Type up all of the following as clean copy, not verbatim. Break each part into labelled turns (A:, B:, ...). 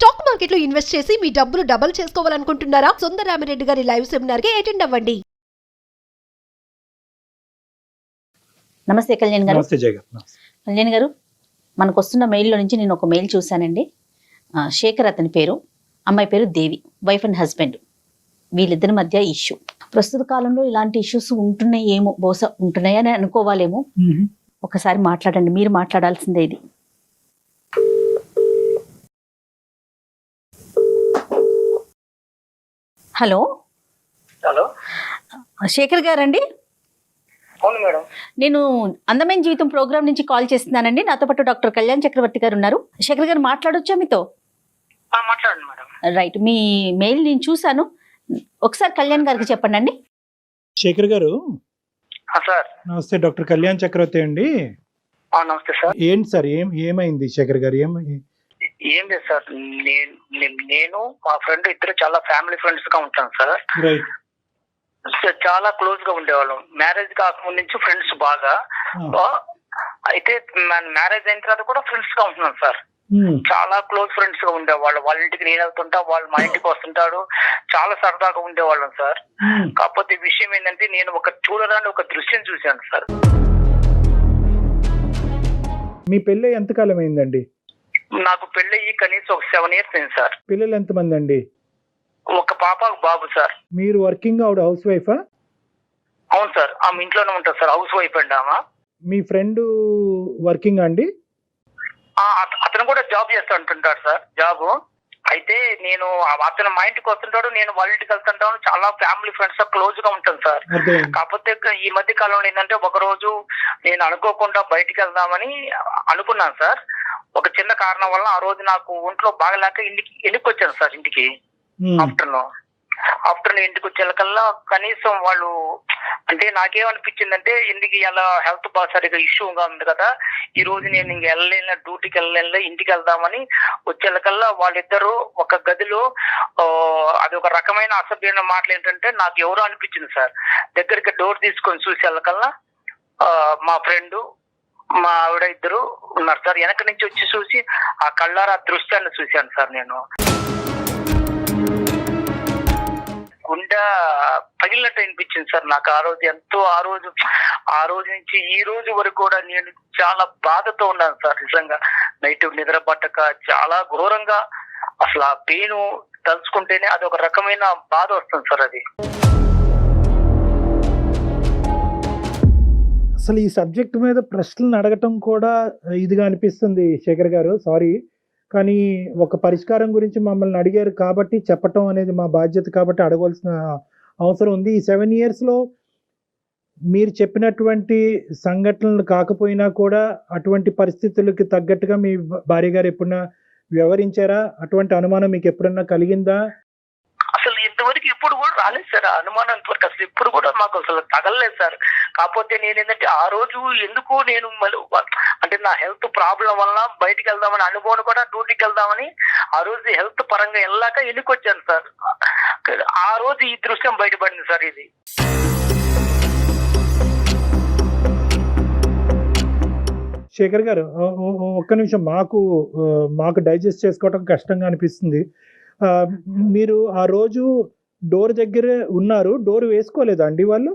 A: Stock మార్కెట్లో invest చేసి మీ డబ్బులు డబుల్ చేసుకోవాలనుకుంటున్నారా? సుందరరామిరెడ్డి గారి లైవ్ సెమినార్ కి అటెండ్ అవ్వండి.
B: నమస్తే కళ్యాణ్ గారు.
C: నమస్తే జయ గారు.
B: కళ్యాణ్ గారు, మనకు వస్తున్న మెయిల్లో నుంచి నేను ఒక మెయిల్ చూశానండి. శేఖర్ అతని పేరు, అమ్మాయి పేరు దేవి, వైఫ్ అండ్ హస్బెండ్. వీళ్ళిద్దరి మధ్య ఇష్యూ. ప్రస్తుత కాలంలో ఇలాంటి ఇష్యూస్ ఉంటున్నాయి ఏమో, బహుశా ఉంటున్నాయని అనుకోవాలేమో. ఒకసారి మాట్లాడండి, మీరు మాట్లాడాల్సిందే ఇది. హలో
D: హలో,
B: శేఖర్ గారండి?
D: అవును మేడం.
B: నేను అందమైన జీవితం ప్రోగ్రామ్ నుంచి కాల్ చేస్తున్నానండి. నాతో పాటు డాక్టర్ కళ్యాణ్ చక్రవర్తి గారు ఉన్నారు. శేఖర్ గారు మాట్లాడొచ్చా మీతో?
D: మాట్లాడండి మేడం.
B: రైట్, మీ మెయిల్ నేను చూశాను. ఒకసారి కళ్యాణ్ గారికి చెప్పండి అండి.
C: శేఖర్ గారు
D: సార్.
C: నమస్తే, డాక్టర్ కళ్యాణ్ చక్రవర్తి అండి.
D: నమస్తే సార్.
C: ఏంటి సార్, ఏమైంది శేఖర్ గారు?
D: ఏం లేదు సార్, నేను మా ఫ్రెండ్ ఇద్దరు చాలా ఫ్యామిలీ ఫ్రెండ్స్ గా ఉంటాం సార్.
C: రైట్.
D: చాలా క్లోజ్ గా ఉండేవాళ్ళం. మ్యారేజ్ కాకముందు నుంచి ఫ్రెండ్స్ బాగా. అయితే మ్యారేజ్ అయిన తర్వాత కూడా ఫ్రెండ్స్ గా ఉంటున్నాం సార్. చాలా క్లోజ్ ఫ్రెండ్స్ గా ఉండేవాళ్ళు. వాళ్ళ ఇంటికి నేను వెళ్తుంటా, వాళ్ళు మా ఇంటికి వస్తుంటాడు. చాలా సరదాగా ఉండేవాళ్ళం సార్. కాకపోతే విషయం ఏంటంటే, నేను చూడరాని ఒక దృశ్యం చూశాను సార్.
C: మీ పెళ్ళి ఎంతకాలం అయిందండి?
D: నాకు పెళ్ళయి కనీసం ఒక 7 years అయింది సార్.
C: పిల్లలు ఎంతమంది అండి?
D: ఒక పాప, ఒక బాబు సార్.
C: మీరు వర్కింగ్, ఆవిడ హౌస్ వైఫా?
D: అవును సార్, ఆమె ఇంట్లోనే ఉంటుంది సార్. హౌస్ వైఫ్ అండి ఆమె.
C: మీ ఫ్రెండ్ వర్కింగ్ అండి?
D: అతను కూడా జాబ్ చేస్తా అంటుంటాడు సార్, జాబ్. అయితే అతను మా ఇంటికి వస్తుంటాడు, నేను వాళ్ళ ఇంటికి వెళ్తుంటాను. చాలా ఫ్యామిలీ ఫ్రెండ్స్ క్లోజ్ గా ఉంటాను సార్. కాకపోతే ఈ మధ్య కాలంలో ఏంటంటే, ఒక రోజు నేను అనుకోకుండా బయటికి వెళ్దామని అనుకున్నాను సార్. ఒక చిన్న కారణం వల్ల ఆ రోజు నాకు ఒంట్లో బాగలేక ఇంటికి వచ్చాను సార్. ఇంటికి ఆఫ్టర్నూన్ ఇంటికి వచ్చేకల్లా కనీసం వాళ్ళు, అంటే నాకేమనిపించిందంటే, ఇంటికి ఇలా హెల్త్ బాగా సరిగా ఇష్యూగా ఉంది కదా, ఈ రోజు నేను ఇంక వెళ్ళలేను, డ్యూటీకి వెళ్ళలేను, ఇంటికి వెళ్దామని వచ్చేకల్లా వాళ్ళిద్దరూ ఒక గదిలో, అది ఒక రకమైన అసభ్యమైన మాటలు ఏంటంటే, నాకు ఎవరో అనిపించింది సార్. దగ్గరికి డోర్ తీసుకొని చూసేకల్లా మా ఫ్రెండ్, మా ఆవిడ ఇద్దరు ఉన్నారు సార్. వెనక నుంచి వచ్చి చూసి ఆ కళ్ళారా దృశ్యాన్ని చూశాను సార్. నేను గుండె పగిలినట్టు అనిపించింది సార్ నాకు ఆ రోజు. ఎంతో ఆ రోజు నుంచి ఈ రోజు వరకు కూడా నేను చాలా బాధతో ఉన్నాను సార్. నిజంగా నైట్ నిద్ర పట్టక చాలా ఘోరంగా, అసలు ఆ పెయిన్ తలుచుకుంటేనే అది ఒక రకమైన బాధ వస్తుంది సార్. అది
C: అసలు ఈ సబ్జెక్ట్ మీద ప్రశ్నలు అడగటం కూడా ఇదిగా అనిపిస్తుంది శేఖర్ గారు, సారీ. కానీ ఒక పరిష్కారం గురించి మమ్మల్ని అడిగారు కాబట్టి చెప్పటం అనేది మా బాధ్యత, కాబట్టి అడగవలసిన అవసరం ఉంది. ఈ 7 yearsలో మీరు చెప్పినటువంటి సంఘటనలు కాకపోయినా కూడా అటువంటి పరిస్థితులకి తగ్గట్టుగా మీ భార్య గారు ఎప్పుడన్నా వ్యవహరించారా? అటువంటి అనుమానం మీకు ఎప్పుడన్నా కలిగిందా?
D: అసలు ఇంతవరకు ఇప్పుడు కూడా రాలేదు సార్ అనుమానం. ఇంతవరకు అసలు ఇప్పుడు కూడా మాకు అసలు తగలలేదు సార్. కాకపోతే నేను ఏంటంటే, ఆ రోజు ఎందుకు నేను అంటే నా హెల్త్ ప్రాబ్లం వల్ల బయటికి వెళ్దామని అనుకోని కూడా, డ్యూటీకి వెళ్దామని ఆ రోజు హెల్త్ పరంగా వెళ్ళాక ఇంటికి వచ్చాను సార్. ఆ రోజు ఈ దృశ్యం బయటపడింది సార్. ఇది
C: శేఖర్ గారు, ఒక్క నిమిషం, మాకు డైజెస్ట్ చేసుకోవటం కష్టంగా అనిపిస్తుంది. మీరు ఆ రోజు డోర్ దగ్గర ఉన్నారు, డోర్ వేసుకోలేదా అండి వాళ్ళు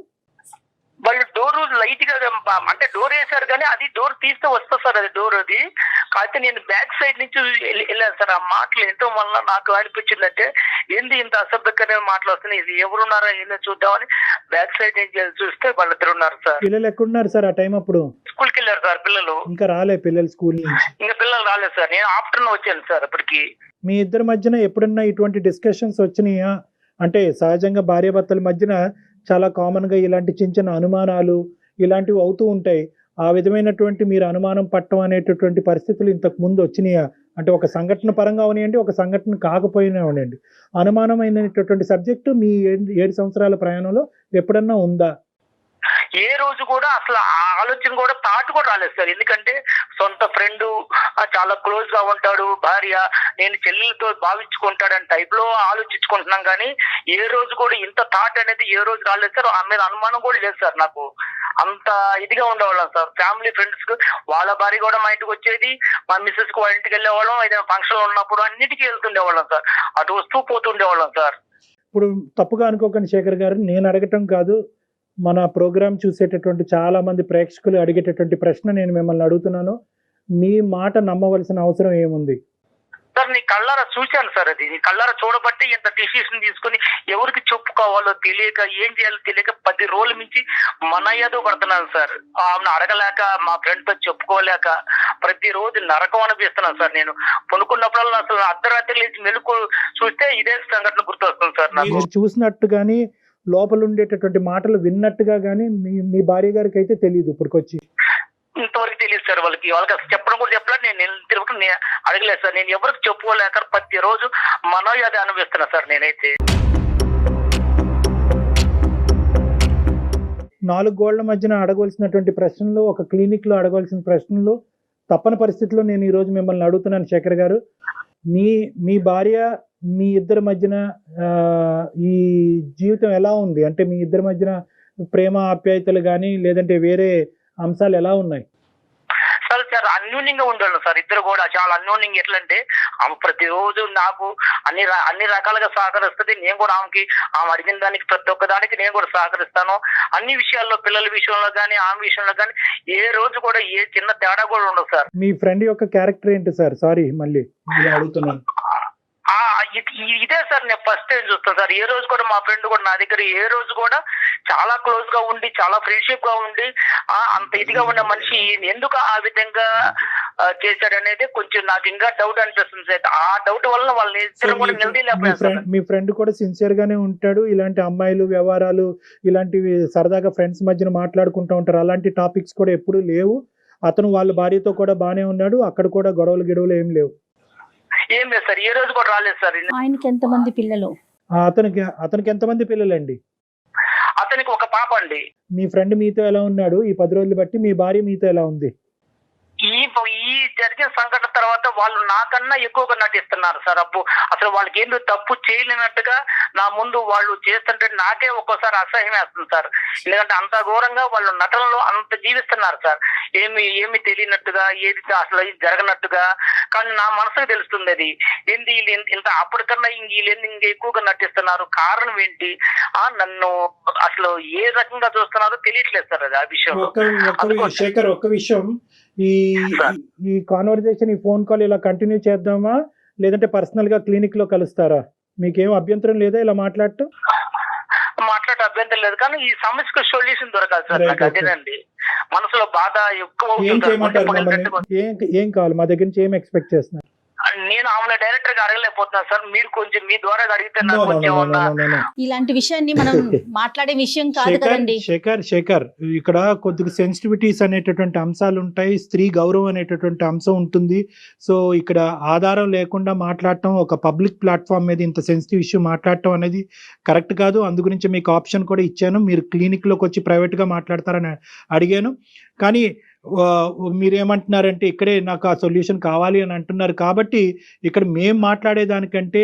D: డోర్ లైట్ గా, అంటే డోర్ వేసారు కానీ అది డోర్ తీస్తే వస్తా సార్. అది డోర్ అది కాకపోతే నేను బ్యాక్ సైడ్ నుంచి వెళ్ళాను సార్. ఆ మాటలు ఎంతో వల్ల నాకు అనిపించిందంటే, ఏంది ఇంత అసభ్యకరమైన మాటలు వస్తున్నాయి, ఇది ఎవరున్నారా ఏందో చూద్దామని బ్యాక్ సైడ్ నుంచి చూస్తే వాళ్ళిద్దరు ఉన్నారు సార్.
C: పిల్లలు ఎక్కడున్నారు సార్ ఆ టైం? అప్పుడు
D: స్కూల్కి వెళ్ళారు సార్ పిల్లలు.
C: ఇంకా రాలే పిల్లలు స్కూల్ నుంచి?
D: ఇంకా పిల్లలు రాలేదు సార్. నేను ఆఫ్టర్నూన్ వచ్చాను సార్. అప్పటికి
C: మీ ఇద్దరి మధ్యన ఎప్పుడన్నా ఇటువంటి డిస్కషన్స్ వచ్చినాయా? అంటే సహజంగా భార్యాభర్తల మధ్యన చాలా కామన్గా ఇలాంటి చిన్న చిన్న అనుమానాలు ఇలాంటివి అవుతూ ఉంటాయి. ఆ విధమైనటువంటి మీరు అనుమానం పట్టడం అనేటటువంటి పరిస్థితులు ఇంతకు ముందు వచ్చినాయా? అంటే ఒక సంఘటన పరంగా అవనివ్వండి, ఒక సంఘటన కాకపోయినా అవనివ్వండి, అనుమానమైనటువంటి సబ్జెక్టు మీ 7 సంవత్సరాల ప్రయాణంలో ఎప్పుడన్నా ఉందా?
D: ఏ రోజు కూడా అసలు ఆ ఆలోచన కూడా థాట్ కూడా రాలేదు సార్. ఎందుకంటే సొంత ఫ్రెండ్, చాలా క్లోజ్ గా ఉంటాడు, భార్య, నేను చెల్లెలతో భావించుకుంటాడని టైప్ లో ఆలోచించుకుంటున్నాం. కానీ ఏ రోజు కూడా ఇంత థాట్ అనేది ఏ రోజు రాలేదు సార్. ఆ మీద అనుమానం కూడా లేదు సార్. నాకు అంత ఇదిగా ఉండేవాళ్ళం సార్. ఫ్యామిలీ ఫ్రెండ్స్ కు వాళ్ళ భార్య కూడా మా ఇంటికి వచ్చేది, మా మిస్సెస్ కు వాళ్ళ ఇంటికి వెళ్ళేవాళ్ళం, ఏదైనా ఫంక్షన్ ఉన్నప్పుడు అన్నిటికీ వెళ్తుండేవాళ్ళం సార్. అటు వస్తూ పోతుండేవాళ్ళం సార్.
C: ఇప్పుడు తప్పుగా అనుకోకండి శేఖర్ గారు, నేను అడగటం కాదు, మన ప్రోగ్రామ్ చూసేటటువంటి చాలా మంది ప్రేక్షకులు అడిగేటటువంటి ప్రశ్న నేను మిమ్మల్ని అడుగుతున్నాను. మీ మాట నమ్మవలసిన అవసరం ఏముంది
D: సార్? నీ కళ్ళారా చూశాను సార్. అది నీ కళ్ళారా చూడబట్టి ఇంత డిసిషన్ తీసుకుని ఎవరికి చెప్పుకోవాలో తెలియక, ఏం చేయాలో తెలియక 10 రోజుల నుంచి మన ఏదో పడుతున్నాను సార్. ఆమెను అడగలేక, మా ఫ్రెండ్ తో చెప్పుకోలేక ప్రతిరోజు నరకం అనిపిస్తున్నాను సార్. నేను కొనుక్కున్నప్పుడల్లా అసలు అర్ధరాత్రి లేచి మెలకు చూస్తే ఇదే సంఘటన గుర్తొస్తుంది సార్ నాకు.
C: మీరు చూసినట్టు కానీ లోపల ఉండేటటువంటి మాటలు విన్నట్టుగా కానీ మీ భార్య గారికి అయితే తెలియదు ఇప్పటికొచ్చి?
D: ఇంతవరకు తెలియదు సార్. వాళ్ళకి అసలు చెప్పడం కూడా చెప్పలేదు. నేను తిరుగుతూ అడగలేదు సార్. నేను ఎవరికి చెప్పుకోలేక ప్రతిరోజు మనో అది అనిపిస్తున్నా సార్ నేనైతే.
C: 4 గోళ్ల మధ్యన అడగవలసినటువంటి ప్రశ్నలు, ఒక క్లినిక్ లో అడగవలసిన ప్రశ్నలు తప్పని పరిస్థితుల్లో నేను ఈ రోజు మిమ్మల్ని అడుగుతున్నాను శేఖర్ గారు. మీ భార్య, మీ ఇద్దరి మధ్యన ఈ జీవితం ఎలా ఉంది? అంటే మీ ఇద్దరి మధ్యన ప్రేమ ఆప్యాయతలు కానీ లేదంటే వేరే అంశాలు ఎలా ఉన్నాయి?
D: సార్ అన్యోన్యంగా ఉండేవాళ్ళం సార్. ఇద్దరు కూడా చాలా అన్యోన్యంగా. ఎట్లా అంటే ఆమె ప్రతిరోజు నాకు అన్ని రకాలుగా సహకరిస్తుంది. నేను కూడా ఆమె అడిగిన దానికి ప్రతి ఒక్క దానికి నేను కూడా సహకరిస్తాను. అన్ని విషయాల్లో, పిల్లల విషయంలో కానీ ఆమె విషయంలో కానీ ఏ రోజు కూడా ఏ చిన్న తేడా కూడా ఉండదు సార్.
C: మీ ఫ్రెండ్ యొక్క క్యారెక్టర్ ఏంటి సార్? సారీ మళ్ళీ అడుగుతున్నాను.
D: ఇదే సార్ నేను ఫస్ట్ టైం చూస్తాను సార్. ఏ రోజు కూడా మా ఫ్రెండ్ కూడా నా దగ్గర ఏ రోజు కూడా చాలా క్లోజ్ గా ఉండి, చాలా ఫ్రెండ్షిప్ గా ఉండి, అంత ఇదిగా ఉన్న మనిషి ఎందుకు ఆ విధంగా చేశాడనేది కొంచెం నాకు ఇంకా డౌట్ అనిపిస్తుంది సార్. ఆ డౌట్ వల్ల వాళ్ళ ఇద్దరు కూడా నిలదీయలేకపోయారు.
C: మీ ఫ్రెండ్ కూడా సిన్సియర్ గానే ఉంటాడు. ఇలాంటి అమ్మాయిలు వ్యవహారాలు, ఇలాంటివి సరదాగా ఫ్రెండ్స్ మధ్యన మాట్లాడుకుంటూ ఉంటారు. అలాంటి టాపిక్స్ కూడా ఎప్పుడూ లేవు. అతను వాళ్ళ భార్యతో కూడా బానే ఉన్నాడు. అక్కడ కూడా గొడవలు ఏం లేవు.
D: ఏం లేదు సార్. ఏ రోజు కూడా రాలేదు సార్.
B: ఆయనకి ఎంతమంది పిల్లలు?
C: అతనికి ఎంతమంది పిల్లలండి?
D: అతనికి ఒక పాప అండి.
C: మీ ఫ్రెండ్ మీతో ఎలా ఉన్నాడు ఈ 10 రోజులు బట్టి? మీ భార్య మీతో ఎలా ఉంది?
D: ఈ జరిగిన సంఘటన తర్వాత వాళ్ళు నాకన్నా ఎక్కువగా నటిస్తున్నారు సార్. అసలు వాళ్ళకి ఏందో తప్పు చేయలేనట్టుగా నా ముందు వాళ్ళు చేస్తుంటే నాకే ఒక్కోసారి అసహ్యం వేస్తుంది సార్. ఎందుకంటే అంత ఘోరంగా వాళ్ళు నటనలో అంత జీవిస్తున్నారు సార్. ఏమి తెలియనట్టుగా, ఏది అసలు జరగనట్టుగా. కానీ నా మనసుకు తెలుస్తుంది అది ఏంది ఇంత అప్పటికన్నా వీళ్ళు ఇంకా ఎక్కువగా నటిస్తున్నారు. కారణం ఏంటి? నన్ను అసలు ఏ రకంగా చూస్తున్నారో తెలియట్లేదు సార్. అది ఆ విషయం.
C: శేఖర్, ఒక్క విషయం, ఈ కాన్వర్జేషన్, ఈ ఫోన్ కాల్ ఇలా కంటిన్యూ చేద్దామా లేదంటే పర్సనల్ గా క్లినిక్ లో కలుస్తారా? మీకేం అభ్యంతరం లేదా ఇలా మాట్లాడటం?
D: మాట్లాడే అభ్యంతరం లేదు, కానీ ఈ సమస్యకు సొల్యూషన్ దొరకాలి సార్. నాకు అదేనండి మనసులో బాధ ఎక్కువ.
C: ఏం కావాలి? మా దగ్గర నుంచి ఏం ఎక్స్పెక్ట్ చేస్తున్నారు?
D: నేను ఆమె డైరెక్టర్ గా అడగలేకపోతున్నాను సార్. మీరు కొంచెం మీ ద్వారా అడిగితే నాకు కొంచెం
B: ఇలాంటి విషయాన్ని మనం మాట్లాడే విషయం కాదు కదండి.
C: శేఖర్, ఇక్కడ కొద్దిగా సెన్సిటివిటీస్ అనేటటువంటి అంశాలు ఉంటాయి. స్త్రీ గౌరవం అనేటటువంటి అంశం ఉంటుంది. సో ఇక్కడ ఆధారం లేకుండా మాట్లాడటం, ఒక పబ్లిక్ ప్లాట్ఫామ్ మీద ఇంత సెన్సిటివ్ ఇష్యూ మాట్లాడటం అనేది కరెక్ట్ కాదు. అందు గురించి మీకు ఆప్షన్ కూడా ఇచ్చాను. మీరు క్లినిక్ లోకి వచ్చి ప్రైవేట్ గా మాట్లాడతారని అడిగాను. కానీ మీరేమంటున్నారంటే ఇక్కడే నాకు ఆ సొల్యూషన్ కావాలి అని అంటున్నారు. కాబట్టి ఇక్కడ మేము మాట్లాడేదానికంటే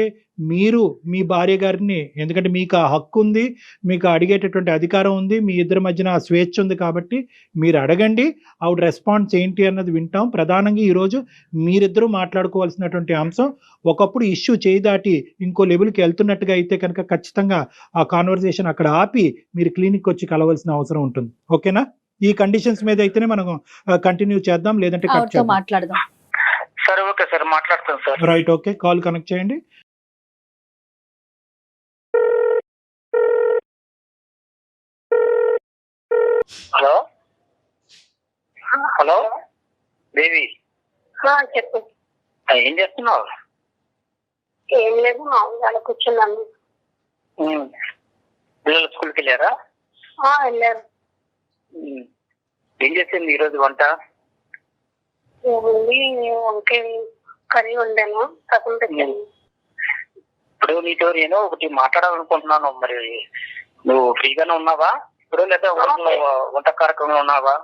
C: మీరు మీ భార్య గారిని, ఎందుకంటే మీకు ఆ హక్కు ఉంది, మీకు అడిగేటటువంటి అధికారం ఉంది, మీ ఇద్దరి మధ్యన ఆ స్వేచ్ఛ ఉంది. కాబట్టి మీరు అడగండి, ఆవిడ రెస్పాన్స్ ఏంటి అన్నది వింటాం. ప్రధానంగా ఈరోజు మీరిద్దరూ మాట్లాడుకోవాల్సినటువంటి అంశం, ఒకప్పుడు ఇష్యూ చేయి దాటి ఇంకో లెవెల్కి వెళ్తున్నట్టుగా అయితే కనుక ఖచ్చితంగా ఆ కాన్వర్జేషన్ అక్కడ ఆపి మీరు క్లినిక్ వచ్చి కలవాల్సిన అవసరం ఉంటుంది. ఓకేనా? ఈ కండిషన్స్ మీద అయితేనే మనం కంటిన్యూ చేద్దాం, లేదంటే కట్ చేద్దాం.
B: మాట్లాడదాం.
D: సరే, ఓకే సార్, మాట్లాడతాం sir.
C: Right, okay, call connect చేయండి.
D: హలో హలో దేవి,
E: చెప్పు.
D: ఏం చేస్తున్నావు?
E: ఏం లేదు, మామూలుగా కూర్చున్నాను.
D: పిల్లలు స్కూల్కి వెళ్ళారా?
E: వెళ్ళారు.
D: ఏం చేసింది ఈరోజు వంట?
E: ఏముంది, వంకాయ కర్రీ వండాను, సగం పెట్టాను.
D: ఇప్పుడు నీతో నేను ఒకటి మాట్లాడాలనుకుంటున్నాను. మరి నువ్వు ఫ్రీగానే ఉన్నావా? ఇప్పుడు లేదా వంట కార్యక్రమంలో ఉన్నావా?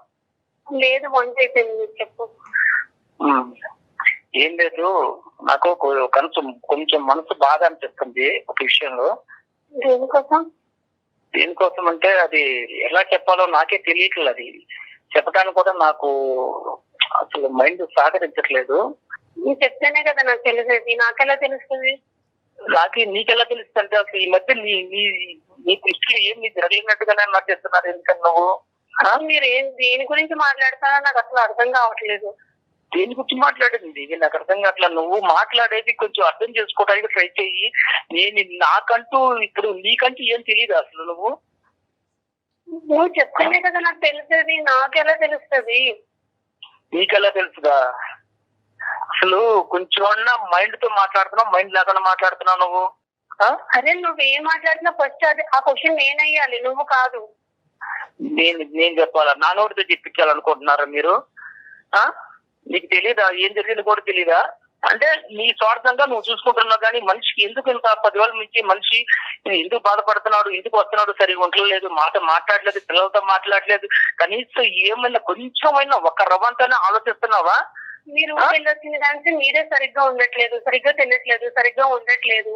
E: లేదు, వంట అయిపోయింది. చెప్పు.
D: ఏం లేదు, నాకు కొంచెం మనసు బాధ అనిపిస్తుంది ఒక విషయంలో. దేనికోసం అంటే అది ఎలా చెప్పాలో నాకే తెలియట్లేదు. అది చెప్పడానికి కూడా నాకు అసలు మైండ్ సహకరించట్లేదు.
E: నువ్వు చెప్తేనే కదా నాకు తెలిసేది. నాకెలా తెలుస్తుంది?
D: నీకెలా తెలుస్తుంది అంటే అసలు ఈ మధ్య నీ దృష్టిలో ఏమి జరగలేనట్టుగానే నాకు చెప్తున్నారు. ఎందుకని నువ్వు
E: మీరు దేని గురించి మాట్లాడుతున్నారో నాకు అసలు అర్థం కావట్లేదు.
D: దేని గురించి మాట్లాడింది ఇది నాకు అర్థం కావట్లా. నువ్వు మాట్లాడేది కొంచెం అర్థం చేసుకోవడానికి ట్రై చెయ్యి. నాకంటూ ఇప్పుడు నీకంటూ ఏం తెలియదు అసలు.
E: నువ్వు చెప్తేనే కదా నాకు తెలిసేది. నాకెలా తెలుస్తుంది?
D: నీకెలా తెలుసుదా? అసలు కొంచెం మైండ్ తో మాట్లాడుతున్నావు, మైండ్ లేకుండా మాట్లాడుతున్నావు నువ్వు.
E: అరే నువ్వేం మాట్లాడినా ఫస్ట్ అది ఆ క్వశ్చన్ నేనయ్యాలి, నువ్వు కాదు.
D: నేను చెప్పాలా? నా నోటితో చెప్పించాలనుకుంటున్నారా మీరు? నీకు తెలీదా ఏం జరిగింది కూడా తెలీదా? అంటే నీ స్వార్థంగా నువ్వు చూసుకుంటున్నావు, కానీ మనిషికి ఎందుకు ఇంత 10 వేల నుంచి మనిషి ఎందుకు బాధపడుతున్నాడు, ఎందుకు వస్తున్నాడు, సరిగా ఉండలేదు, మాట్లాడలేదు, పిల్లలతో మాట్లాడలేదు, కనీసం ఏమైనా కొంచెమైనా ఒక రవంతనే ఆలోచిస్తున్నావా?
E: మీరు వెళ్ళొచ్చిన దానికి మీరే సరిగ్గా ఉండట్లేదు, సరిగ్గా తినట్లేదు, సరిగ్గా ఉండట్లేదు.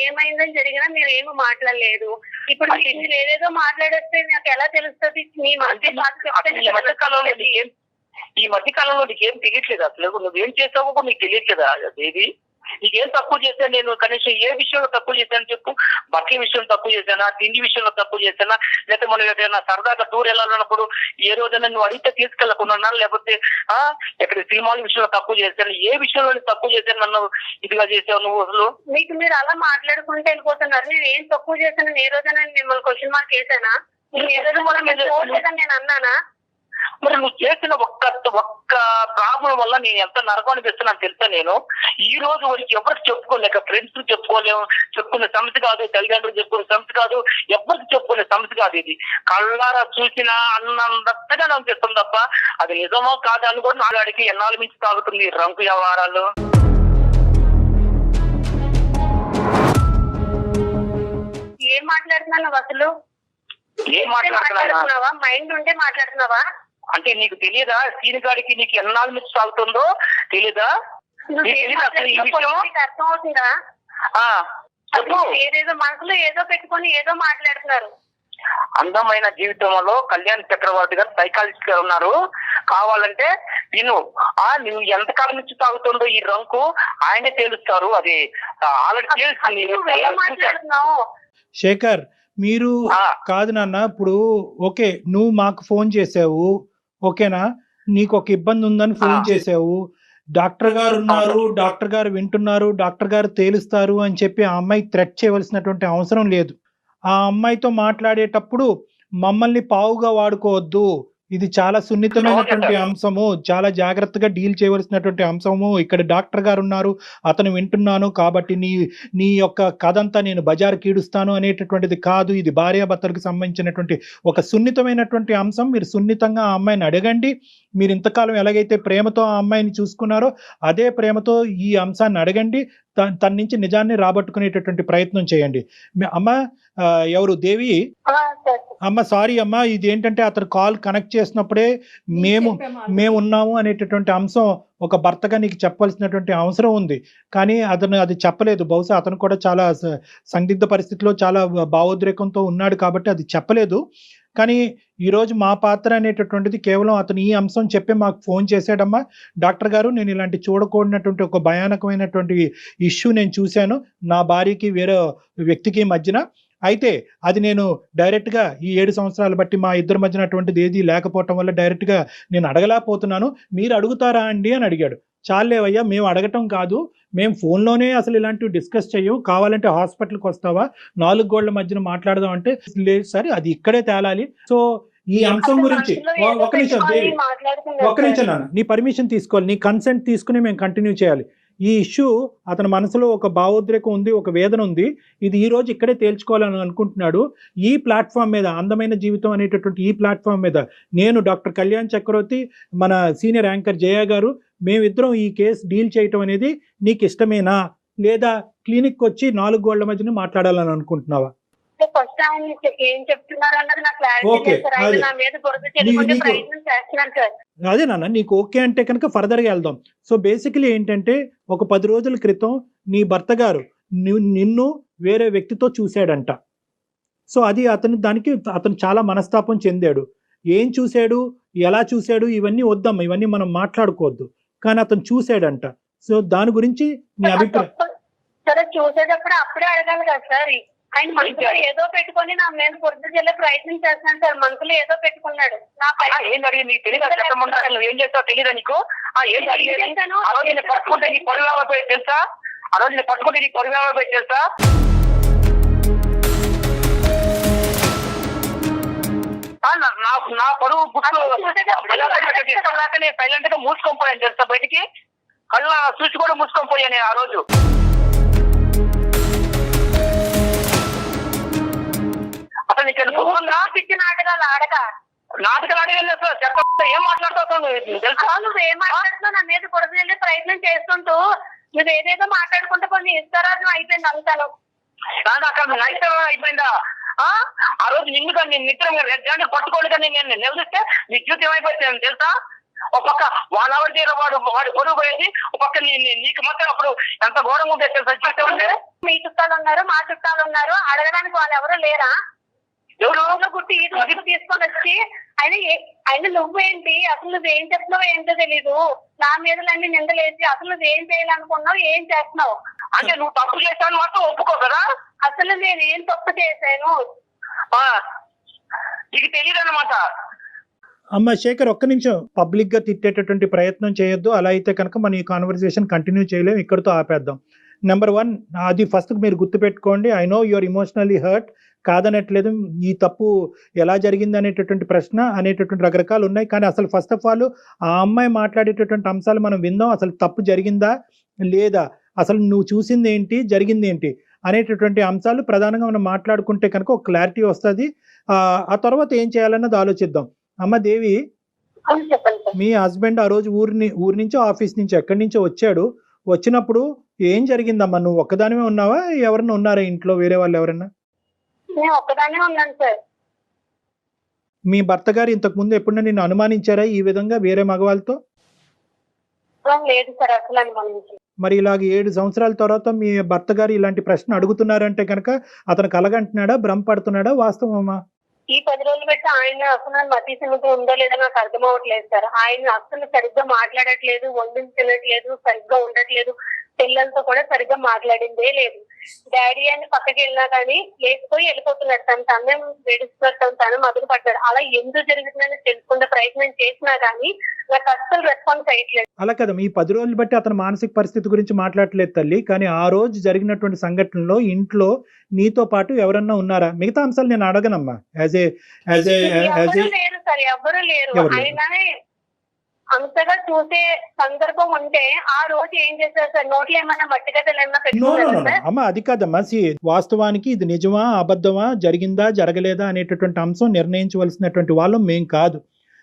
E: ఏమైందని జరిగినా మీరు ఏమి మాట్లాడలేదు. ఇప్పుడు మీరు ఏదేదో మాట్లాడేస్తే నాకు ఎలా తెలుస్తుంది? మీ
D: ఈ మధ్య కాలంలో నీకేం తెలియట్లేదు అసలు. నువ్వేం చేసావో నీకు తెలియట్లేదా? దేవి, నీకేం తక్కువ చేశా నేను? కనీసం ఏ విషయంలో తక్కువ చేశాను చెప్పు. బట్టల విషయంలో తక్కువ చేశానా, తిండి విషయంలో తక్కువ చేశానా, లేకపోతే మనం ఏదైనా సరదాగా టూర్ వెళ్ళాలన్నప్పుడు ఏ రోజైనా నువ్వు అడిగితే తీసుకెళ్లకుండా, లేకపోతే ఎక్కడ సినిమాల విషయంలో తక్కువ చేశాను? ఏ విషయంలో తక్కువ చేశాను నన్ను ఇదిగా చేసావు నువ్వు? అసలు
E: మీకు మీరు అలా మాట్లాడుకుంటే వెళ్ళిపోతున్నారు. నేను ఏం తక్కువ చేశాను? ఏ రోజైనా మిమ్మల్ని క్వశ్చన్ మార్క్ వేసానా? ఏ రోజు కూడా మీరు చూడలేదని నేను అన్నానా?
D: మరి నువ్వు చేసిన ఒక్క ప్రాబ్లం వల్ల నేను ఎంత నరకం అనిపిస్తున్నాను తెలుసా? నేను ఈ రోజు వరకు ఎవరికి చెప్పుకోలేక, ఫ్రెండ్స్ చెప్పుకునే సమస్య కాదు, తల్లిదండ్రులు చెప్పుకునే సమస్య కాదు, ఎవరికి చెప్పుకునే సమస్య కాదు. ఇది కళ్ళారా చూసినా అన్నంతగా అనిపిస్తుంది తప్ప అది నిజమో కాదు అని కూడా నాగాడికి ఎన్నాళ్ళ మించి తాగుతుంది రంకు వ్యవహారాలు.
E: ఏం మాట్లాడుతున్నావు అసలు?
D: ఏం మాట్లాడుతున్నావా?
E: మైండ్ ఉంటే మాట్లాడుతున్నావా?
D: అంటే నీకు తెలియదా సీనిగాడికి నీకు ఎన్నాళ్ళ నుంచి సాగుతుందో తెలీదా?
E: అర్థం అవుతుందా? ఏదేదో మనసులో ఏదో పెట్టుకొని ఏదో మాట్లాడుతున్నారు.
D: అందమైన జీవితంలో కళ్యాణ్ చక్రవర్తి గారు సైకాలజిస్ట్ గారు ఉన్నారు. కావాలంటే నువ్వు ఎంతకాలం నుంచి తాగుతుందో ఈ రంకు ఆయనే తేలుస్తారు. అది ఆల్రెడీ
E: మాట్లాడుతున్నావు.
C: శేఖర్, మీరు కాదు నాన్న, ఇప్పుడు ఓకే నువ్వు మాకు ఫోన్ చేసావు, ఓకేనా, నీకు ఒక ఇబ్బంది ఉందని ఫోన్ చేసావు, డాక్టర్ గారు ఉన్నారు, డాక్టర్ గారు వింటున్నారు, డాక్టర్ గారు తేలుస్తారు అని చెప్పి ఆ అమ్మాయి థ్రెట్ చేయవలసినటువంటి అవసరం లేదు. ఆ అమ్మాయితో మాట్లాడేటప్పుడు మమ్మల్ని పావుగా వాడుకోవద్దు, ఇది చాలా సున్నితమైనటువంటి అంశము, చాలా జాగ్రత్తగా డీల్ చేయవలసినటువంటి అంశము. ఇక్కడ డాక్టర్ గారు ఉన్నారు, అతను వింటున్నాను కాబట్టి నీ యొక్క కథ అంతా నేను బజారు కీడుస్తాను అనేటటువంటిది కాదు. ఇది భార్యాభర్తలకు సంబంధించినటువంటి ఒక సున్నితమైనటువంటి అంశం. మీరు సున్నితంగా ఆ అమ్మాయిని అడగండి. మీరు ఇంతకాలం ఎలాగైతే ప్రేమతో ఆ అమ్మాయిని చూసుకున్నారో అదే ప్రేమతో ఈ అంశాన్ని అడగండి. తన నుంచి నిజాన్ని రాబట్టుకునేటటువంటి ప్రయత్నం చేయండి. అమ్మ ఎవరు దేవి అమ్మ, సారీ అమ్మ, ఇది ఏంటంటే అతను కాల్ కనెక్ట్ చేసినప్పుడే మేము ఉన్నాము అనేటటువంటి అంశం ఒక భర్తగా నీకు చెప్పవలసినటువంటి అవసరం ఉంది, కానీ అతను అది చెప్పలేదు. బహుశా అతను కూడా చాలా సందిగ్ధ పరిస్థితిలో చాలా భావోద్రేకంతో ఉన్నాడు కాబట్టి అది చెప్పలేదు. కానీ ఈరోజు మా పాత్ర అనేటటువంటిది కేవలం అతను ఈ అంశం చెప్పి మాకు ఫోన్ చేశాడమ్మా, డాక్టర్ గారు నేను ఇలాంటి చూడకూడనటువంటి ఒక భయానకమైనటువంటి ఇష్యూ నేను చూశాను నా భార్యకి వేరే వ్యక్తికి మధ్యన. అయితే అది నేను డైరెక్ట్గా ఈ 7 సంవత్సరాలు బట్టి మా ఇద్దరి మధ్యన అటువంటిది ఏది లేకపోవటం వల్ల డైరెక్ట్గా నేను అడగలేకపోతున్నాను, మీరు అడుగుతారా అండి అని అడిగాడు. చాలేవయ్యా, మేము అడగటం కాదు, మేము ఫోన్లోనే అసలు ఇలాంటివి డిస్కస్ చెయ్యం, కావాలంటే హాస్పిటల్కి వస్తావా, 4 గోళ్ల మధ్యన మాట్లాడదాం అంటే లేదు సరే అది ఇక్కడే తేలాలి. సో ఈ అంశం గురించి ఒక నిమిషం నాన్న, నీ పర్మిషన్ తీసుకోవాలి, నీ కన్సెంట్ తీసుకుని మేము కంటిన్యూ చేయాలి. ఈ ఇష్యూ అతని మనసులో ఒక భావోద్రేకం ఉంది, ఒక వేదన ఉంది, ఇది ఈ రోజు ఇక్కడే తేల్చుకోవాలని అనుకుంటున్నాడు. ఈ ప్లాట్ఫామ్ మీద, అందమైన జీవితం అనేటటువంటి ఈ ప్లాట్ఫామ్ మీద నేను డాక్టర్ కళ్యాణ్ చక్రవర్తి, మన సీనియర్ యాంకర్ జయ గారు, మేమిద్దరం ఈ కేసు డీల్ చేయటం అనేది నీకు ఇష్టమేనా, లేదా క్లినిక్ వచ్చి 4 గోళ్ల మధ్యన మాట్లాడాలని అనుకుంటున్నావా?
E: ఫస్ట్ ఆయన ఏం చెప్తున్నారు అన్నది నాకు క్లారిటీ
C: Okay,
E: లేదు సార్. ఆయన
C: అదే.
E: నా మీద బురద చెల్లుకునే
C: నీకు-
E: ప్రయత్నం చేస్తున్నాను సార్.
C: అదే నాన్న, నీకు ఓకే అంటే కనుక ఫర్దర్గా వెళ్దాం. సో బేసికలీ ఏంటంటే ఒక 10 రోజుల క్రితం నీ భర్త గారు నిన్ను వేరే వ్యక్తితో చూశాడంట. సో అది అతను చాలా మనస్తాపం చెందాడు. ఏం చూశాడు, ఎలా చూశాడు, ఇవన్నీ వద్దమ్మా, ఇవన్నీ మనం మాట్లాడుకోవద్దు. కానీ అతను చూశాడంట. సో దాని గురించి నీ అభిప్రాయం.
E: సరే చూసేటప్పుడు అప్పుడే అడగాలి కదా సార్. ఆయన మనసులో ఏదో పెట్టుకొని నా మీద బురద చెల్లే ప్రయత్నం చేస్తున్నాను సార్. మనసులో ఏదో పెట్టుకున్నాడు.
D: ఏం అడిగి నీకు తెలియదు, నువ్వు ఏం చేస్తావు తెలియదా నీకు? ఏం అడిగేది? ఆ రోజు నేను పట్టుకుంటే నీ పొరుగు పోయి తెలుసా? ఆ రోజు నేను పట్టుకుంటే నీ పొరుగు పోయి తెలుసా? నా పరువు గుర్తు సైలెంట్ గా మూసుకొని పోయాను తెలుసా బయటికి. కళ్ళ చూసి కూడా మూసుకొని పోయాను ఆ రోజు. అసలు నీకు
E: పిచ్చి నాటకాలు ఆడక
D: నాటకాలు అడిగాను సార్. చెప్ప ఏం మాట్లాడుతావు తెలుసా?
E: నువ్వు ఏం మాట్లాడుతున్నావు? నా మీద బురద చెల్లే ప్రయత్నం చేసుకుంటూ నువ్వు ఏదేదో మాట్లాడుకుంటే కొన్ని ఇస్తారాజం అయిపోయింది అంతాను.
D: అక్కడ నైతం అయిపోయిందా? ఆ రోజు నిన్ను కానీ నేను నిద్ర పట్టుకోండి కానీ నేను నిలదీస్తే నీ జీవితం ఏమైపోయింది తెలుసా? ఒక పక్క వాళ్ళ ఆవిడ దగ్గర వాడు పొరుగు పోయేది, ఒక పక్క నీకు మాత్రం అప్పుడు ఎంత ఘోరంగా ఉంటుంది తెలుసా జీవితం అంటే.
E: మీ చుట్టాలు ఉన్నారు, మా చుట్టాలు ఉన్నారు, అడగడానికి వాళ్ళు ఎవరు లేరా? ఎవరు గుట్టి ఈ రోజు తీసుకొని వచ్చి ఆయన నువ్వేంటి, అసలు నువ్వేం చెప్తున్నావు ఏంటో తెలీదు. నా మీదలన్నీ నిందలేసి అసలు నువ్వేం చేయాలనుకున్నావు, ఏం చేస్తున్నావు
D: అంటే నువ్వు తప్పు చేశాను మాత్రం ఒప్పుకో కదా.
E: అసలు నేను ఏం తప్పు చేశాను
D: నీకు తెలియదు అన్నమాట.
C: అమ్మ శేఖర్, ఒక్క నిమిషం. పబ్లిక్ గా తిట్టేటటువంటి ప్రయత్నం చేయొద్దు. అలా అయితే కనుక మన ఈ కాన్వర్సేషన్ కంటిన్యూ చేయలేము, ఇక్కడితో ఆపేద్దాం. నెంబర్ 1, అది ఫస్ట్ మీరు గుర్తుపెట్టుకోండి. I know your emotionally hurt, కాదనట్లేదు. ఈ తప్పు ఎలా జరిగింది అనేటటువంటి ప్రశ్న అనేటటువంటి రకరకాలు ఉన్నాయి. కానీ అసలు ఫస్ట్ ఆఫ్ ఆల్ ఆ అమ్మాయి మాట్లాడేటటువంటి అంశాలు మనం విందాం. అసలు తప్పు జరిగిందా లేదా, అసలు నువ్వు చూసింది ఏంటి, జరిగింది ఏంటి అనేటటువంటి అంశాలు ప్రధానంగా మనం మాట్లాడుకుంటే కనుక ఒక క్లారిటీ వస్తుంది. ఆ తర్వాత ఏం చేయాలన్నది ఆలోచిద్దాం. అమ్మ దేవి,
E: చెప్పండి.
C: మీ హస్బెండ్ ఆ రోజు ఊరి నుంచో ఆఫీస్ నుంచి ఎక్కడి నుంచో వచ్చాడు. వచ్చినప్పుడు ఏం జరిగిందమ్మా? నువ్వు ఒక్కదానివే ఉన్నావా, ఎవరన్నా ఉన్నారా ఇంట్లో, వేరే వాళ్ళు ఎవరన్నా?
E: నేను ఒక్కదానే ఉన్నాను సార్.
C: మీ భర్త గారు ఇంతకు ముందు ఎప్పుడన్నా నిన్ను అనుమానించారా ఈ విధంగా వేరే మగవాళ్ళతో?
E: లేదు సార్, అసలు అనుమానించి.
C: మరి ఇలాగ 7 సంవత్సరాల తర్వాత మీ భర్త గారు ఇలాంటి ప్రశ్న అడుగుతున్నారంటే కనుక అతను కలగంటున్నాడా, భ్రమపడుతున్నాడా, వాస్తవమా?
E: ఈ 10 రోజులు పెట్టి ఆయన అసలు మతి సిమితి ఉందో లేదో నాకు అర్థం అవ్వట్లేదు సార్. ఆయన అసలు సరిగ్గా మాట్లాడట్లేదు, వండించి తినట్లేదు, సరిగ్గా ఉండట్లేదు. పిల్లలతో కూడా సరిగ్గా మాట్లాడిందే లేదు. డాడీ అని పక్కకి వెళ్ళినా కానీ లేకపోయి వెళ్ళిపోతున్నాడు. తను వేడిస్తున్నాడు, తను మొదలు పడ్డాడు. అలా ఎందుకు జరుగుతుందని తెలుసుకునే ప్రయత్నం చేసినా కానీ నాకు అస్సలు రెస్పాన్స్ అయ్యట్లేదు.
C: అలా కదా, ఈ 10 రోజులు బట్టి అతని మానసిక పరిస్థితి గురించి మాట్లాడలేదు తల్లి. కానీ ఆ రోజు జరిగినటువంటి సంఘటనలో ఇంట్లో నీతో పాటు ఎవరన్నా ఉన్నారా? మిగతా అంశాలు నేను అడగనమ్మా.
E: ఎవరు లేరు సార్, ఎవరు లేరు. ఆయననే అంతగా చూసే సందర్భం ఉంటే ఆ రోజు ఏం చేశారు సార్? నోట్లో ఏమన్నా మట్టిగడ్డలు ఏమన్నా పెట్టుకున్నారా?
C: అమ్మ అది కాదమ్మా. వాస్తవానికి ఇది నిజమా అబద్ధమా, జరిగిందా జరగలేదా అనేటటువంటి అంశం నిర్ణయించవలసినటువంటి వాళ్ళం మేం కాదు.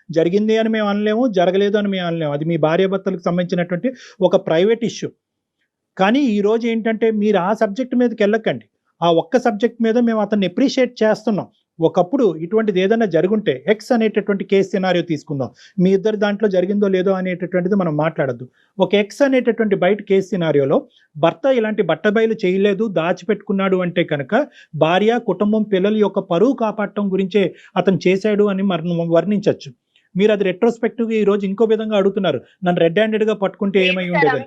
C: జరిగింది అని మేము అనలేము, జరగలేదు అని మేము అనలేము. అది మీ భార్యాభర్తలకు సంబంధించినటువంటి ఒక ప్రైవేట్ ఇష్యూ. కానీ ఈ రోజు ఏంటంటే మీరు ఆ సబ్జెక్ట్ మీదకి వెళ్ళకండి. ఆ ఒక్క సబ్జెక్ట్ మీద మేము అతన్ని అప్రిషియేట్ చేస్తున్నాం. ఒకప్పుడు ఇటువంటిది ఏదైనా జరుగుంటే ఎక్స్ అనేటటువంటి కేసు సినారియో తీసుకుందాం. మీ ఇద్దరు దాంట్లో జరిగిందో లేదో అనేటటువంటిది మనం మాట్లాడద్దు. ఒక ఎక్స్ అనేటటువంటి బయట కేసు సినారియోలో భర్త ఇలాంటి బట్టబయలు చేయలేదు, దాచిపెట్టుకున్నాడు అంటే కనుక భార్య, కుటుంబం, పిల్లల యొక్క పరువు కాపాడటం గురించే అతను చేశాడు అని మనం వర్ణించవచ్చు. మీరు అది రెట్రోస్పెక్టివ్ ఈ రోజు ఇంకో విధంగా అడుగుతున్నారు, నన్ను రెడ్ హ్యాండెడ్ గా పట్టుకుంటే ఏమై ఉండేది?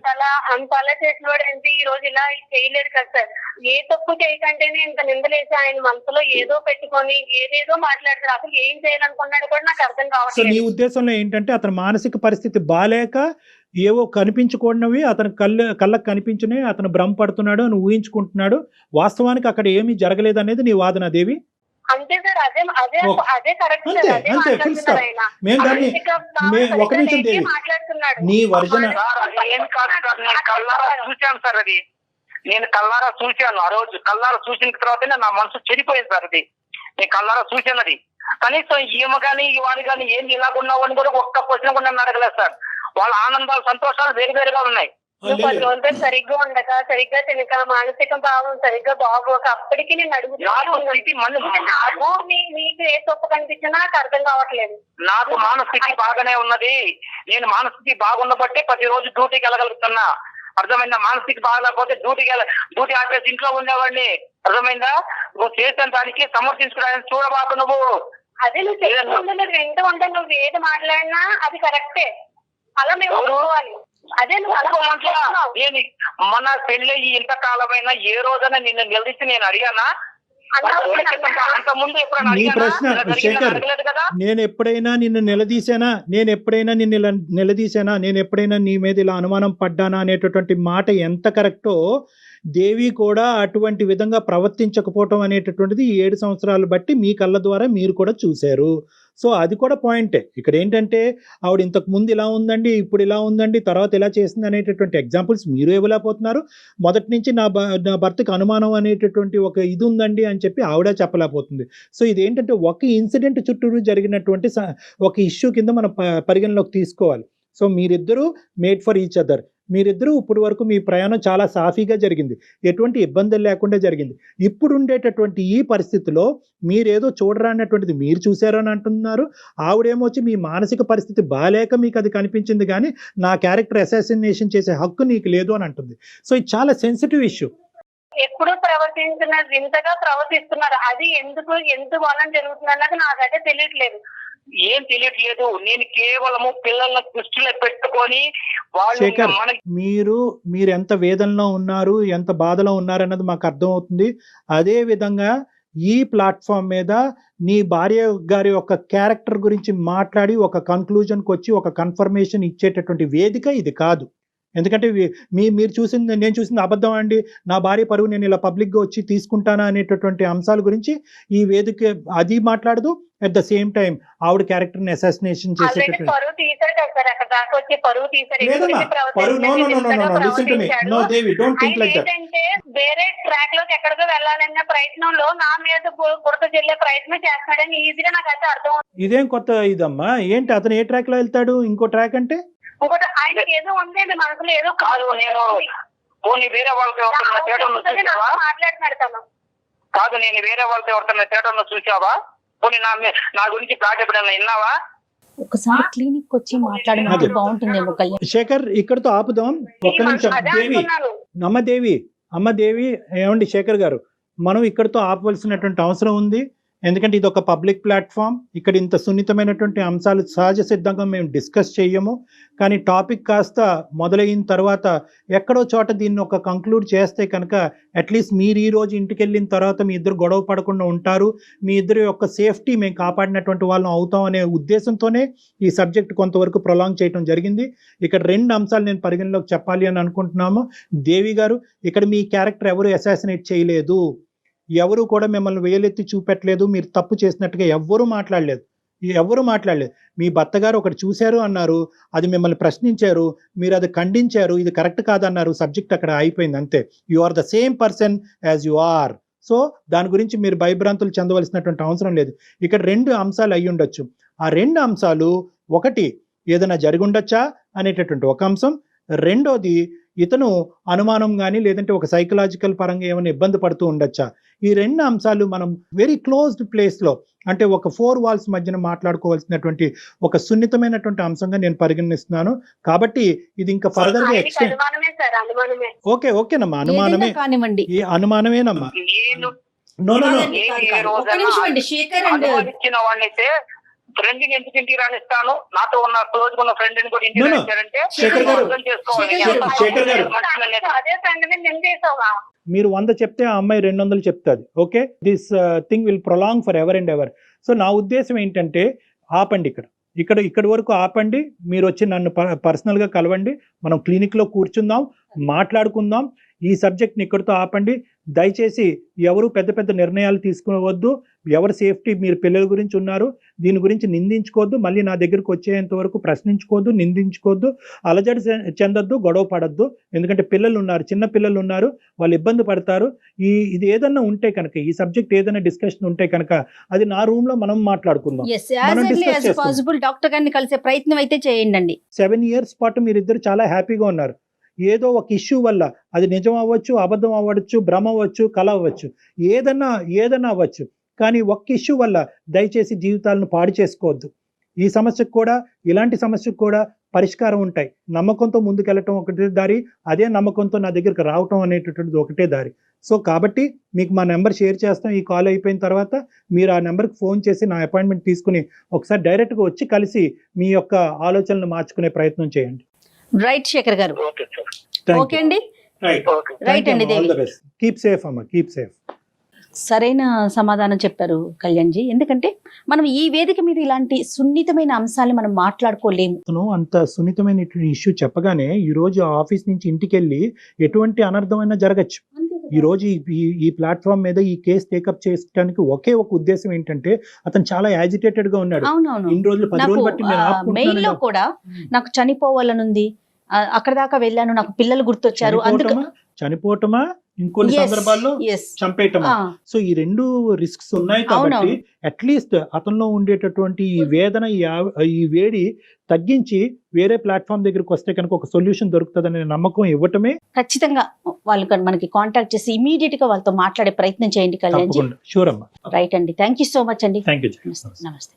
E: అంతలా చేసినోడు ఏంటి ఈ రోజు ఇలా చేయలేరు కదా సార్. ఏ తప్పు చేయకంటేనే ఇంత నిందలేసి ఆయన మనసులో ఏదో పెట్టుకొని ఏదేదో మాట్లాడతారు. అసలు ఏం చేయాలనుకున్నాడు కూడా నాకు అర్థం కావట్లేదు.
C: సో నీ ఉద్దేశంలో ఏంటంటే అతని మానసిక పరిస్థితి బాలేక ఏవో కనిపించుకున్నవి అతని కళ్ళకు కనిపించినవి అతను భ్రమపడుతున్నాడు అని ఊహించుకుంటున్నాడు. వాస్తవానికి అక్కడ ఏమీ జరగలేదు అనేది నీ వాదన దేవి?
E: అంతే సార్, అదే కరెక్ట్ సార్. అదే మాట్లాడుతున్నారు ఆయన.
C: ఒక నిమిషం దేవి, నీ వర్జన
D: చూశాను సార్. అది నేను కల్లారా చూశాను. ఆ రోజు కల్లారా చూసిన తర్వాతనే నా మనసు చెడిపోయింది సార్. అది నేను కల్లారా చూశాను. అది కనీసం ఈమె కానీ వాడు కానీ ఏంది ఇలాగున్నావు అని కూడా ఒక్క క్వశ్చన్ కూడా నన్ను అడగలేదు సార్. వాళ్ళ ఆనందాలు, సంతోషాలు వేరు వేరుగా ఉన్నాయి.
E: నువ్వు 10 రోజులు సరిగ్గా ఉండక, సరిగ్గా తినక, మానసిక భావం సరిగ్గా బాగోక అప్పటికి నేను అడుగుతున్నాను. నీకు ఏ తప్పు కనిపించినా నాకు అర్థం కావట్లేదు.
D: నాకు మానస్థితి బాగానే ఉన్నది. నేను మానస్థితి బాగున్నబట్టే ప్రతిరోజు డ్యూటీకి వెళ్ళగలుగుతున్నా. అర్థమైందా? మానసిక బాగాలేకపోతే డ్యూటీ ఆపేసి ఇంట్లో ఉండేవాడిని. అర్థమైందా? నువ్వు చేసిన దానికి సమర్థించుకోవడానికి చూడబాకు. నువ్వు
E: అదే నువ్వు చేసుకుంటే నువ్వు వింటూ ఉంటే నువ్వు ఏది మాట్లాడినా అది కరెక్టే. అలా మేము ఒప్పుకోవాలి. అదే నువ్వు అనుకోమంటున్నావు.
D: నేను మన పెళ్ళి ఇంతకాలమైనా ఏ రోజైనా నిన్ను నిలదీసి నేను అడిగానా? అంత ముందు
C: నీ ప్రశ్న శేఖర్, నేను ఎప్పుడైనా నిన్ను నిలదీశానా, నేను ఎప్పుడైనా నీ మీద ఇలా అనుమానం పడ్డానా అనేటటువంటి మాట ఎంత కరెక్టో, దేవి కూడా అటువంటి విధంగా ప్రవర్తించకపోవటం అనేటటువంటిది 7 సంవత్సరాలు బట్టి మీ కళ్ళ ద్వారా మీరు కూడా చూశారు. సో అది కూడా పాయింటే. ఇక్కడ ఏంటంటే ఆవిడ ఇంతకు ముందు ఇలా ఉందండి, ఇప్పుడు ఇలా ఉందండి, తర్వాత ఇలా చేసింది అనేటటువంటి ఎగ్జాంపుల్స్ మీరు ఇవ్వలేకపోతున్నారు. మొదటి నుంచి నా భర్తకు అనుమానం అనేటటువంటి ఒక ఇది ఉందండి అని చెప్పి ఆవిడ చెప్పలేకపోతుంది. సో ఇదేంటంటే ఒక ఇన్సిడెంట్ చుట్టూరు జరిగినటువంటి ఒక ఇష్యూ కింద మనం పరిగణలోకి తీసుకోవాలి. సో మీరిద్దరూ మేడ్ ఫర్ ఈచ్ అదర్. మీరిద్దరూ ఇప్పుడు వరకు మీ ప్రయాణం చాలా సాఫీగా జరిగింది, ఎటువంటి ఇబ్బందులు లేకుండా జరిగింది. ఇప్పుడు ఉండేటటువంటి ఈ పరిస్థితిలో మీరేదో చూడరానటువంటిది మీరు చూశారని అంటున్నారు. ఆవిడేమో వచ్చి మీ మానసిక పరిస్థితి బాలేక మీకు అది కనిపించింది, కానీ నా క్యారెక్టర్ అసాసినేషన్ చేసే హక్కు నీకు లేదు అని అంటుంది. సో ఇది చాలా సెన్సిటివ్ ఇష్యూ.
E: ఎప్పుడు ప్రవర్తించిన వింతగా ప్రవర్తిస్తున్నారు. అది ఎందుకు వలన జరుగుతుంది అన్నది నాకైతే తెలియట్లేదు.
D: ఏం తెలియట్లేదు. నేను కేవలము పిల్లల దృష్టిలో పెట్టుకొని
C: శేఖర్, మీరు ఎంత వేదనలో ఉన్నారు, ఎంత బాధలో ఉన్నారు అన్నది మాకు అర్థమవుతుంది. అదే విధంగా ఈ ప్లాట్ఫామ్ మీద నీ భార్య గారి యొక్క క్యారెక్టర్ గురించి మాట్లాడి ఒక కన్క్లూజన్కి వచ్చి ఒక కన్ఫర్మేషన్ ఇచ్చేటటువంటి వేదిక ఇది కాదు. ఎందుకంటే మీరు చూసింది, నేను చూసింది అబద్ధం అండి, నా భార్య పరువు నేను ఇలా పబ్లిక్గా వచ్చి తీసుకుంటానా అనేటటువంటి అంశాల గురించి ఈ వేదిక అది మాట్లాడదు. అట్ ద సేమ్ టైం ఆవిడ క్యారెక్టర్ ని అసాసినేషన్ చేసేటటువంటి
E: వేరే ట్రాక్ లోకి ఎక్కడికో వెళ్ళాలన్న ప్రయత్నంలో నా మీద బురద జల్లే ప్రయత్నం చేస్తున్నాడని ఈజీగా నాకైతే అర్థం.
C: ఇదేం కొత్త ఇదమ్మా? ఏంటి అతను ఏ ట్రాక్ లో వెళ్తాడు? ఇంకో ట్రాక్ అంటే
E: ఇంకోటి ఆయనకి ఏదో ఉందండి మనసులో, ఏదో
D: కాదు. నేను వేరే వాళ్ళతో
E: మాట్లాడుతున్నాడు తను.
D: కాదు, నేను వేరే వాళ్ళతో ఎవరితో థియేటర్లో చూసావా? పోనీ నా గురించి ప్లాట్ ఎప్పుడైనా విన్నావా?
B: ఒకసారి క్లినిక్ వచ్చి మాట్లాడినట్టు బాగుంటుందేమో.
C: శేఖర్, ఇక్కడతో ఆపుదాం. ఒక్క నిమిషం. దేవి, అమ్మ దేవి, ఏమండి శేఖర్ గారు, మనం ఇక్కడతో ఆపవలసినటువంటి అవసరం ఉంది. ఎందుకంటే ఇది ఒక పబ్లిక్ ప్లాట్ఫామ్. ఇక్కడ ఇంత సున్నితమైనటువంటి అంశాలు సహజ సిద్ధంగా మేము డిస్కస్ చేయము. కానీ టాపిక్ కాస్త మొదలైన తర్వాత ఎక్కడో చోట దీన్ని ఒక కంక్లూడ్ చేస్తే కనుక అట్లీస్ట్ మీరు ఈ రోజు ఇంటికి వెళ్ళిన తర్వాత మీ ఇద్దరు గొడవ పడకుండా ఉంటారు, మీ ఇద్దరు యొక్క సేఫ్టీ మేము కాపాడినటువంటి వాళ్ళం అవుతాం అనే ఉద్దేశంతోనే ఈ సబ్జెక్ట్ కొంతవరకు ప్రొలాంగ్ చేయడం జరిగింది. ఇక్కడ 2 అంశాలు నేను పరిగణలోకి చెప్పాలి అని అనుకుంటున్నాము. దేవి గారు, ఇక్కడ మీ క్యారెక్టర్ ఎవరు అసాసినేట్ చేయలేదు, ఎవరు కూడా మిమ్మల్ని వేలెత్తి చూపెట్టలేదు, మీరు తప్పు చేసినట్టుగా ఎవ్వరూ మాట్లాడలేదు. మీ భర్త గారు ఒకటి చూశారు అన్నారు, అది మిమ్మల్ని ప్రశ్నించారు, మీరు అది ఖండించారు, ఇది కరెక్ట్ కాదన్నారు, సబ్జెక్ట్ అక్కడ అయిపోయింది, అంతే. You are the same person as you are. So దాని గురించి మీరు భయభ్రాంతులు చెందవలసినటువంటి అవసరం లేదు. ఇక్కడ 2 అంశాలు అయి ఉండొచ్చు. ఆ 2 అంశాలు, ఒకటి ఏదైనా జరిగి ఉండొచ్చా అనేటటువంటి ఒక అంశం, రెండోది ఇతను అనుమానం కానీ లేదంటే ఒక సైకలాజికల్ పరంగా ఏమైనా ఇబ్బంది పడుతూ ఉండొచ్చా. ఈ 2 అంశాలు మనం వెరీ క్లోజ్డ్ ప్లేస్లో, అంటే ఒక 4 వాల్స్ మధ్యన మాట్లాడుకోవాల్సినటువంటి ఒక సున్నితమైనటువంటి అంశంగా నేను పరిగణిస్తున్నాను. కాబట్టి ఇది ఇంకా ఫర్దర్ గా ఎక్స్టెండ్. ఓకేనమ్మా, అనుమానమే కానివ్వండి, ఈ అనుమానమేనమ్మా.
D: ఫ్రెండ్ ఎందుకు ఇంటికి రానిస్తాను? నాతో ఉన్న క్లోజ్ ఉన్న ఫ్రెండ్ ని కూడా ఇంటికి రానిస్తారంటే
C: మీరు 100 చెప్తే ఆ అమ్మాయి 200 చెప్తుంది. Okay, this thing will prolong for ever and ever. So నా ఉద్దేశం ఏంటంటే ఆపండి, ఇక్కడి వరకు ఆపండి. మీరు వచ్చి నన్ను పర్సనల్గా కలవండి, మనం క్లినిక్లో కూర్చుందాం, మాట్లాడుకుందాం. ఈ సబ్జెక్ట్ని ఇక్కడితో ఆపండి. దయచేసి ఎవరు పెద్ద పెద్ద నిర్ణయాలు తీసుకోవద్దు. ఎవరి సేఫ్టీ, మీరు పిల్లల గురించి ఉన్నారు, దీని గురించి నిందించుకోవద్దు. మళ్ళీ నా దగ్గరకు వచ్చేంత వరకు ప్రశ్నించుకోవద్దు, నిందించుకోవద్దు, అలజడి చెందొద్దు, గొడవ పడద్దు. ఎందుకంటే పిల్లలు ఉన్నారు, చిన్న పిల్లలు ఉన్నారు, వాళ్ళు ఇబ్బంది పడతారు. ఇది ఏదన్నా ఉంటే కనుక, ఈ సబ్జెక్ట్ ఏదైనా డిస్కషన్ ఉంటే కనుక అది నా రూమ్ లో మనం మాట్లాడుకుందాం.
B: డాక్టర్ గారిని కలిసే ప్రయత్నం అయితే చేయండి.
C: 7 years పాటు మీరిద్దరు చాలా హ్యాపీగా ఉన్నారు. ఏదో ఒక ఇష్యూ వల్ల, అది నిజం అవ్వచ్చు, అబద్ధం అవ్వచ్చు, భ్రమ అవ్వచ్చు, కళ అవ్వచ్చు, ఏదన్నా అవ్వచ్చు, కానీ ఒక్క ఇష్యూ వల్ల దయచేసి జీవితాలను పాడు చేసుకోవద్దు. ఈ సమస్యకు కూడా, ఇలాంటి సమస్యకు కూడా పరిష్కారం ఉంటాయి. నమ్మకంతో ముందుకెళ్ళటం ఒకటే దారి, అదే నమ్మకంతో నా దగ్గరికి రావటం అనేటటువంటిది ఒకటే దారి. సో కాబట్టి మీకు మా నెంబర్ షేర్ చేస్తాం. ఈ కాల్ అయిపోయిన తర్వాత మీరు ఆ నెంబర్కి ఫోన్ చేసి నా అపాయింట్మెంట్ తీసుకుని ఒకసారి డైరెక్ట్గా వచ్చి కలిసి మీ యొక్క ఆలోచనలు మార్చుకునే ప్రయత్నం చేయండి.
B: రైట్ శేఖర్ గారు.
D: Okay sir.
B: ఓకే అండి. రైట్ అండి దేవి.
C: కీప్ సేఫ్ అమ్మా, కీప్ సేఫ్.
B: సరైన సమాధానం చెప్పారు కళ్యాణ్జీ. ఎందుకంటే మనం ఈ వేదిక మీద ఇలాంటి సున్నితమైన అంశాలు మనం మాట్లాడుకోలేము.
C: అంత సున్నితమైన ఇష్యూ చెప్పగానే ఈ రోజు ఆఫీస్ నుంచి ఇంటికి వెళ్ళి ఎటువంటి అనర్థమైనా జరగచ్చు. ఈ రోజు ఈ ప్లాట్ఫామ్ మీద ఈ కేసు టేకప్ చేయడానికి ఒకే ఒక ఉద్దేశం ఏంటంటే అతను చాలా యాజిటేటెడ్ గా ఉన్నాడు.
B: అవునవును.
C: ఇన్ని రోజులు 10 రోజులు బట్టి
B: మెయిల్ లో కూడా నాకు చనిపోవాలనుంది, అక్కడ దాకా వెళ్ళాను, నాకు పిల్లలు గుర్తొచ్చారు,
C: చనిపోవటమా ఇంకొన్ని సందర్భాల్లో చంపేయటమా. సో ఈ రెండు రిస్క్స్ ఉన్నాయి కాబట్టి అట్లీస్ట్ అతనిలో ఉండేటటువంటి ఈ వేదన, ఈ వేడి తగ్గించి వేరే ప్లాట్ఫామ్ దగ్గరికి వస్తే కనుక ఒక సొల్యూషన్ దొరుకుతుందనే నమ్మకం ఇవ్వటమే.
B: ఖచ్చితంగా వాళ్ళు మనకి కాంటాక్ట్ చేసి ఇమీడియట్ గా వాళ్ళతో మాట్లాడే ప్రయత్నం చేయండి కళ్యాణ్.
C: షూర్ అమ్మా.
B: రైట్ అండి. థ్యాంక్ యూ సో మచ్ అండి.
C: Thank you.
B: నమస్తే.